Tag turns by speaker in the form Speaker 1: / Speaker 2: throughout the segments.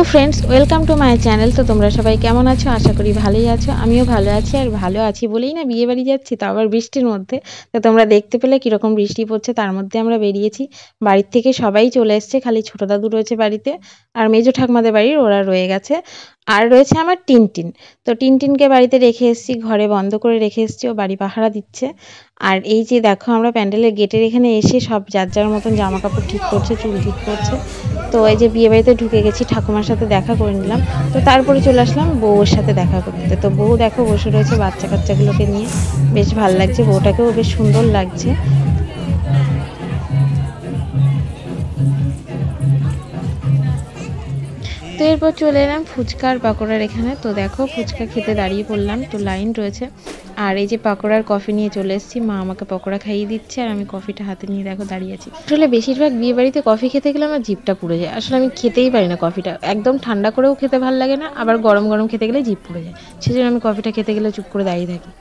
Speaker 1: Friends welcome to my channel. तो तुम्हारा सबाई केमन आछो? आशा करी भालोई आछो। आमिओ भालो आछि और भालो आछि बोलेई ना बिये बाड़ी जाच्छि, तो आबार बृष्टिर मध्य। तो तोमरा देखते पेले किरकम बृष्टि पड़ছে। तार मध्य आमरा बेरिয়েছি। बाড়ির থেকে সবাই চলে এসেছে, খালি ছোট দাদু রয়েছে বাড়িতে আর মেজো ঠাকুমাদের বাড়ির ওরা রয়ে গেছে। আর রয়েছে আমার টিনটিন। তো টিনটিনকে বাড়িতে রেখে এসেছি, ঘরে বন্ধ করে রেখে এসেছি, ও বাড়ি পাহারা দিচ্ছে। আর এই যে দেখো আমরা প্যান্ডেলের গেটের এখানে এসে সব যার যার মতন জামা কাপড় ঠিক করছে, চুল ঠিক করছে। তো এই যে বিয়ে বাড়িতে ঢুকে গেছি, ঠাকুমার সাথে দেখা করে নিলাম। তো তারপরে চলে আসলাম বউয়ের সাথে দেখা করতে। তো বউ দেখো বসে রয়েছে বাচ্চা কাচ্চাগুলোকে নিয়ে, বেশ ভালো লাগছে, বউটাকেও বেশ সুন্দর লাগছে। তো এরপর চলে এলাম ফুচকার পাকোড়ার এখানে। তো দেখো ফুচকা খেতে দাঁড়িয়ে পড়লাম, তো লাইন রয়েছে। আর এই যে পাকোড়ার কফি নিয়ে চলে এসেছি, মা আমাকে পকোড়া খাইয়ে দিচ্ছে আর আমি কফিটা হাতে নিয়ে দেখো দাঁড়িয়ে আছি। আসলে বেশিরভাগ বিয়ে বাড়িতে কফি খেতে গেলে আমার জিভটা পুড়ে যায়। আসলে আমি খেতেই পারি না কফিটা, একদম ঠান্ডা করেও খেতে ভালো লাগে না, আবার গরম গরম খেতে গেলে জিভ পুড়ে যায়। সেজন্য আমি কফিটা খেতে গেলে চুপ করে দাঁড়িয়ে থাকি।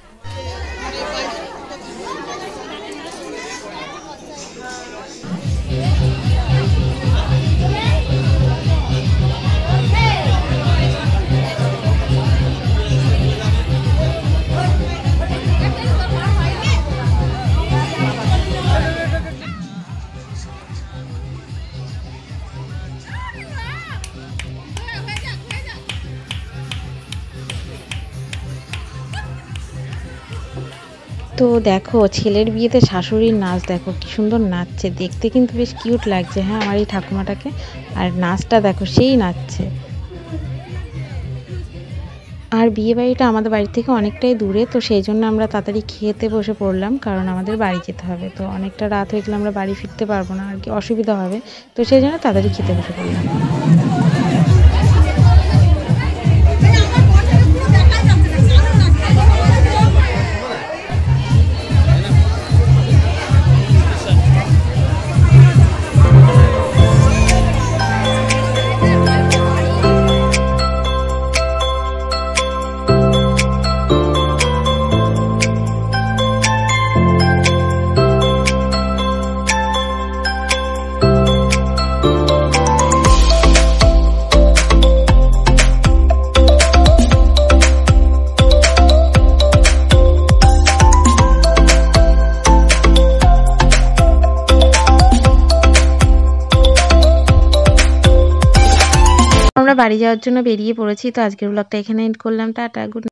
Speaker 1: তো দেখো ছেলের বিয়েতে শাশুড়ির নাচ দেখো কি সুন্দর নাচছে, দেখতে কিন্তু বেশ কিউট লাগছে। হ্যাঁ আমার এই ঠাকুমাটাকে, আর নাচটা দেখো সেই নাচছে। আর বিয়ে বাড়িটা আমাদের বাড়ি থেকে অনেকটাই দূরে, তো সেই জন্য আমরা তাড়াতাড়ি খেতে বসে পড়লাম, কারণ আমাদের বাড়ি যেতে হবে। তো অনেকটা রাত হয়ে গেলে আমরা বাড়ি ফিরতে পারবো না আর কি, অসুবিধা হবে। তো সেই জন্য তাড়াতাড়ি খেতে বসে পড়লাম। আমরা বাড়ি যাওয়ার জন্য বেরিয়ে পড়েছি। তো আজকের ব্লগটা এখানে এন্ড করলাম। Tata, good.